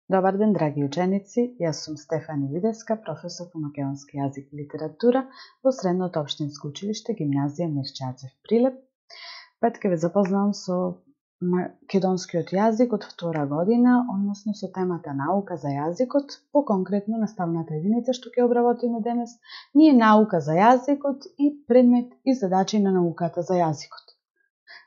Добар ден, драги ученици, јас сум Стефани Видеска, професор по македонски јазик и литература во Средното општинско училиште Гимназија Мирче Ацев Прилеп. Пет ќе ве запознавам со македонскиот јазик од втора година, односно со темата наука за јазикот, по-конкретно наставната единица што ќе обработиме денес, ние наука за јазикот и предмет и задачи на науката за јазикот.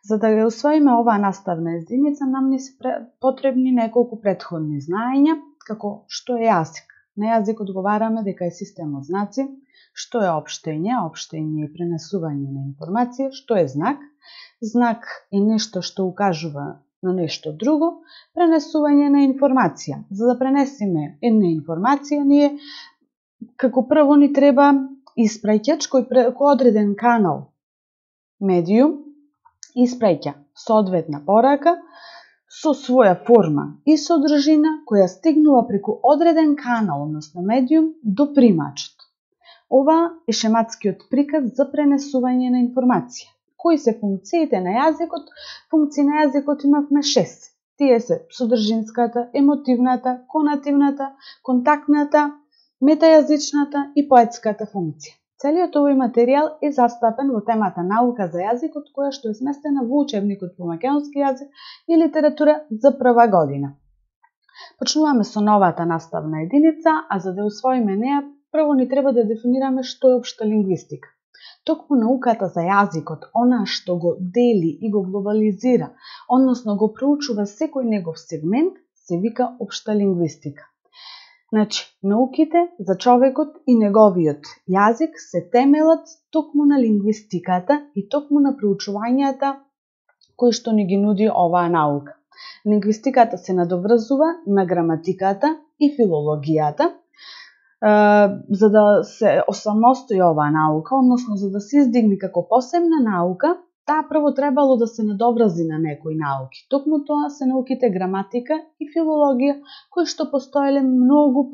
За да ја усвоиме оваа наставна единица, нам ни се потребни неколку претходни знаења, како што е јазик. На јазик одговараме дека е систем од знаци, што е општење, општење и пренесување на информација, што е знак. Знак е нешто што укажува на нешто друго, пренесување на информација. За да пренесеме една информација, ние како прво ни треба испраќач кој преку одреден канал, медиум, испраќа соодветна порака со своја форма и содржина која стигнува преку одреден канал, односно медиум, до примачот. Ова е шематскиот приказ за пренесување на информација. Кои се функциите на јазикот? Функции на јазикот имавме 6. Тие се содржинската, емотивната, конативната, контактната, метајазичната и поетската функција. Целиот овој материјал е застапен во темата наука за јазикот, која што е сместена во учебникот по македонски јазик и литература за прва година. Почнуваме со новата наставна единица, а за да усвоиме неа, прво ни треба да дефинираме што е општа лингвистика. Токму науката за јазикот, она што го дели и го глобализира, односно го проучува секој негов сегмент, се вика општа лингвистика. Значи, науките за човекот и неговиот јазик се темелат токму на лингвистиката и токму на проучувањата кои што ни ги нуди оваа наука. Лингвистиката се надоврзува на граматиката и филологијата, за да се осамостои оваа наука, односно за да се издигне како посебна наука, таа прво требало да се надоврзи на некои науки. Токму тоа се науките граматика и филологија, кои што постоеле многу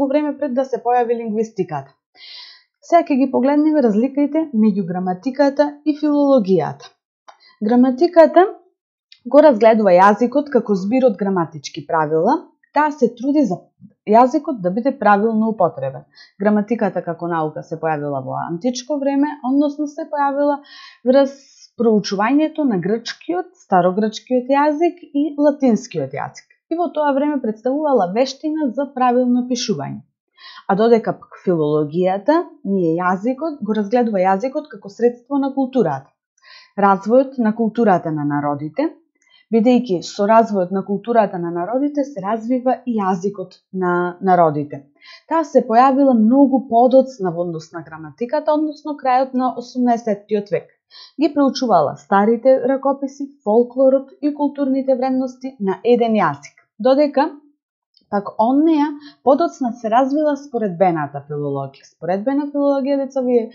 време пред да се појави лингвистиката. Сега ќе ги погледнеме разликите меѓу граматиката и филологијата. Граматиката го разгледува јазикот како збир од граматички правила. Таа се труди за јазикот да биде правилно употребен. Граматиката како наука се појавила во античко време, односно се појавила врз проучувањето на грчкиот, старогрчкиот јазик и латинскиот јазик. И во тоа време представувала вештина за правилно пишување. А додека пак филологијата го разгледува јазикот како средство на културата. Развојот на културата на народите, бидејќи со развојот на културата на народите се развива и јазикот на народите. Таа се појавила многу подоцна во однос на граматиката, односно крајот на 18-тиот век. Ги проучувала старите ракописи, фолклорот и културните вредности на еден јазик. Додека пак од неа подоцна се развила споредбената филологија. Споредбена филологија, децови, е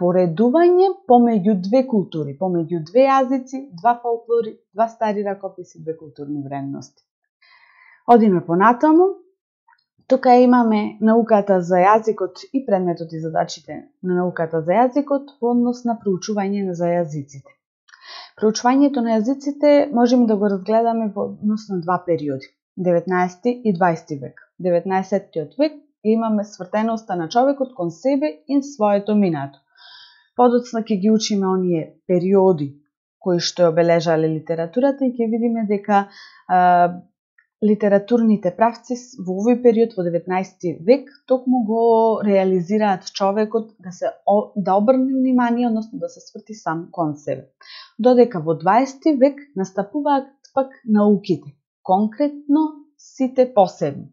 споредување помеѓу две култури, помеѓу две јазици, два фолклори, два стари ракописи, две културни вредности. Одиме понатаму. Тука имаме науката за јазикот и предметот и задачите на науката за јазикот во однос на проучување за јазиците. Проучувањето на јазиците можеме да го разгледаме во однос на два периоди, 19 и 20 век. 19-тиот век имаме свртеноста на човекот кон себе и своето минато. Подоцна ќе ги учиме оние периоди кои што обележале литературата и ќе видиме дека литературните правци во овој период, во 19 век, токму го реализираат човекот да обрне внимание, односно да се сврти сам кон себе. Додека во 20 век настапуваат пак науките, конкретно сите посебни.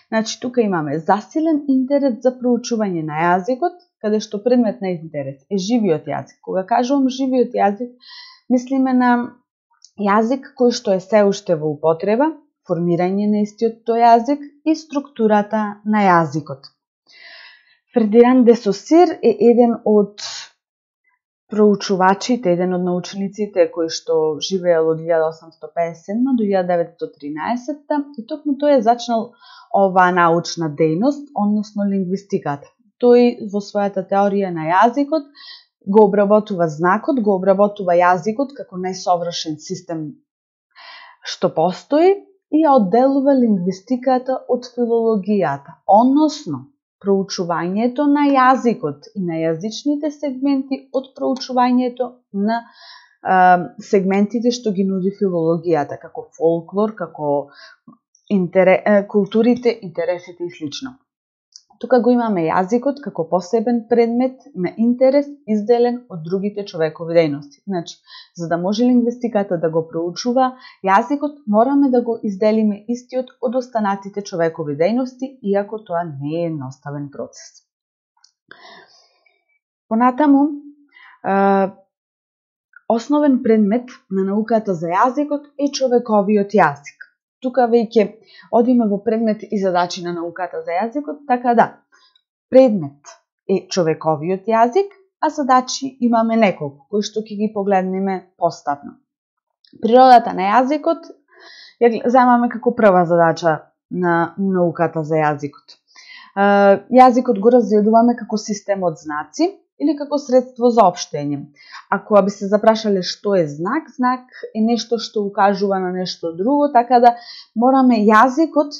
Значи, тука имаме засилен интерес за проучување на јазикот, каде што предмет на интерес е живиот јазик. Кога кажувам живиот јазик, мислиме на јазик кој што е се уште во употреба, формирање на истиот тој јазик и структурата на јазикот. Фердинанд де Сосир е еден од проучувачите, еден од научниците кои што живеел од 1857 до 1913 и токму тој е зачнал оваа научна дејност, односно лингвистиката. Тој во својата теорија на јазикот го обработува знакот, го обработува јазикот како најсовршен систем што постои и ја одделува лингвистиката од филологијата, односно проучувањето на јазикот и на јазичните сегменти од проучувањето на сегментите што ги нуди филологијата, како фолклор, како културите, интересите и слично. Тука го имаме јазикот како посебен предмет на интерес изделен од другите човекови дејности. Значи, за да може лингвистиката да го проучува јазикот, мораме да го изделиме истиот од останатите човекови дејности, иако тоа не е едноставен процес. Понатаму, основен предмет на науката за јазикот е човековиот јазик. Тука веќе одиме во предмет и задачи на науката за јазикот, така да, предмет е човековиот јазик, а задачи имаме неколку, кои што ќе ги погледнеме постапно. Природата на јазикот ја земаме како прва задача на науката за јазикот. Јазикот го разгледуваме како систем од знаци или како средство за општење. Ако би се запрашале што е знак, знак е нешто што укажува на нешто друго, така да мораме јазикот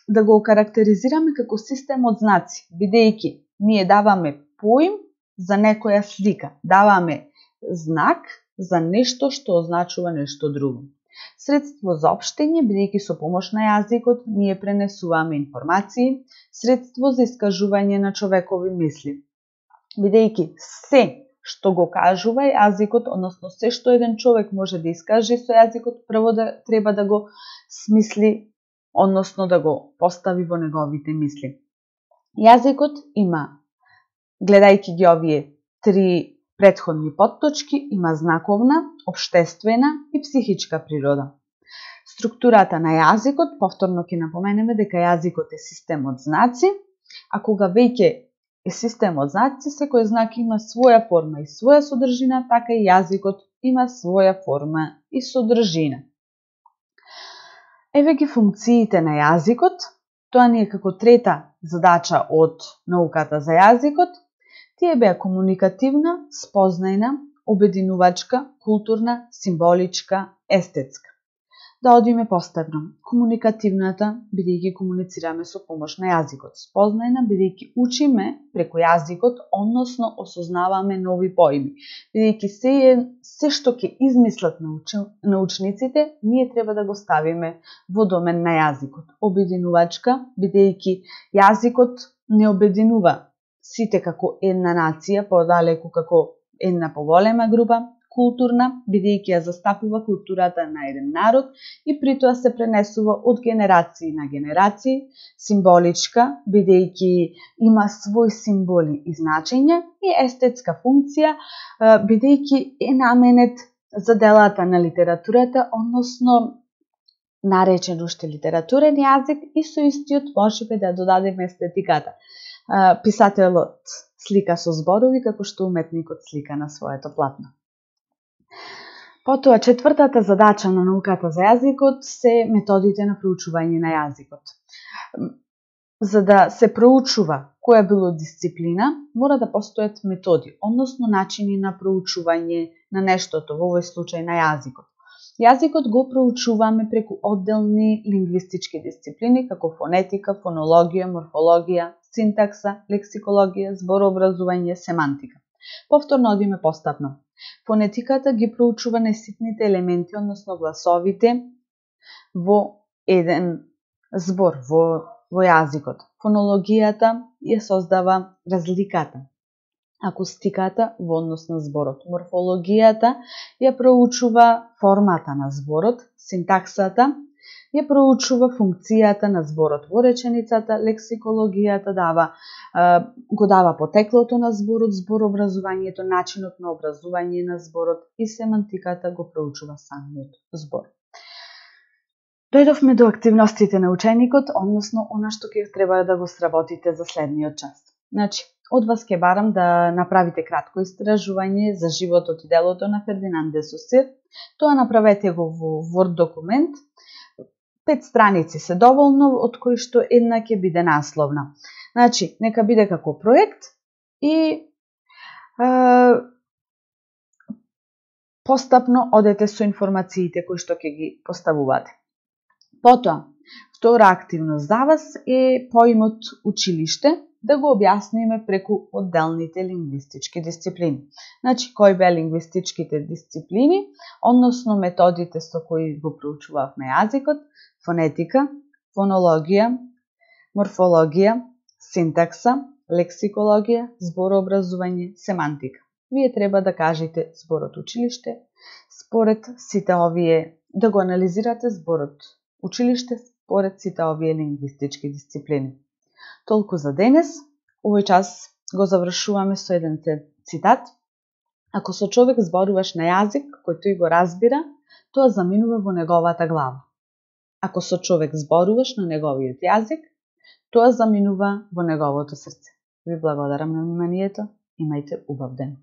да го карактеризираме како систем од знаци, бидејќи ние даваме поим за некоја слика, даваме знак за нешто што означува нешто друго. Средство за општење, бидејќи со помош на јазикот ние пренесуваме информации, средство за искажување на човекови мисли, бидејќи се што го кажува јазикот, односно се што еден човек може да искаже со јазикот, прво треба да го смисли, односно да го постави во неговите мисли. Јазикот има, гледајќи ги овие три претходни потточки, има знаковна, општествена и психичка природа. Структурата на јазикот, повторно ќе напоменеме дека јазикот е систем од знаци, а кога веќе е систем од знаци, секој знак има своја форма и своја содржина, така и јазикот има своја форма и содржина. Еве ги функциите на јазикот, тоа ни е како трета задача од науката за јазикот. Тие беа комуникативна, спознајна, обединувачка, културна, символичка, естетска. Да одиме постепно. Комуникативната, бидејќи комуницираме со помош на јазикот. Спознајна, бидејќи учиме преку јазикот, односно осознаваме нови поими. Бидејќи се што ќе измислат научниците, ние треба да го ставиме во домен на јазикот. Обединувачка, бидејќи јазикот не обединува сите како една нација, подалеку како една поголема група. Културна, бидејќи ја застапува културата на еден народ и притоа се пренесува од генерации на генерации. Символичка, бидејќи има свој символи и значење, и естетска функција, бидејќи е наменет за делата на литературата, односно наречен уште литературен јазик, и со истиот можеме да додадеме естетиката. Писателот слика со зборови, како што уметникот слика на своето платно. Потоа, четвртата задача на науката за јазикот се методите на проучување на јазикот. За да се проучува која било дисциплина, мора да постојат методи, односно начини на проучување на нештото, во овој случај на јазикот. Јазикот го проучуваме преку одделни лингвистички дисциплини, како фонетика, фонологија, морфологија, синтакса, лексикологија, зборообразување, семантика. Повторно одиме постапно. Фонетиката ги проучува неситните елементи, односно гласовите, во еден збор, во јазикот. Фонологијата ја создава разликата, акустиката во однос на зборот. Морфологијата ја проучува формата на зборот, синтаксата ја проучува функцијата на зборот во реченицата, лексикологијата го дава потеклото на зборот, зборообразувањето, начинот на образување на зборот, и семантиката го проучува самиот збор. Дојдовме до активностите на ученикот, односно она што ќе треба да го сработите за следниот час. Значи, од вас ќе барам да направите кратко истражување за животот и делото на Фердинанд де Сосир. Тоа направете го во Word документ. 5 страници се доволно, од кои што една ќе биде насловна. Значи, нека биде како проект и постапно одете со информациите кои што ќе ги поставувате. Потоа, втора активност за вас е поимот училиште, да го објасниме преку одделните лингвистички дисциплини. Значи, кои беа лингвистичките дисциплини, односно методите со кои го проучувавме јазикот: фонетика, фонологија, морфологија, синтакса, лексикологија, зборообразување, семантика. Вие треба да кажете зборот училиште, според сите овие, да го анализирате зборот училиште според сите овие лингвистички дисциплини. Толку за денес. Овој час го завршуваме со еден цитат. Ако со човек зборуваш на јазик кој тој го разбира, тоа заминува во неговата глава. Ако со човек зборуваш на неговиот јазик, тоа заминува во неговото срце. Ви благодарам на вниманието. Имајте убав ден.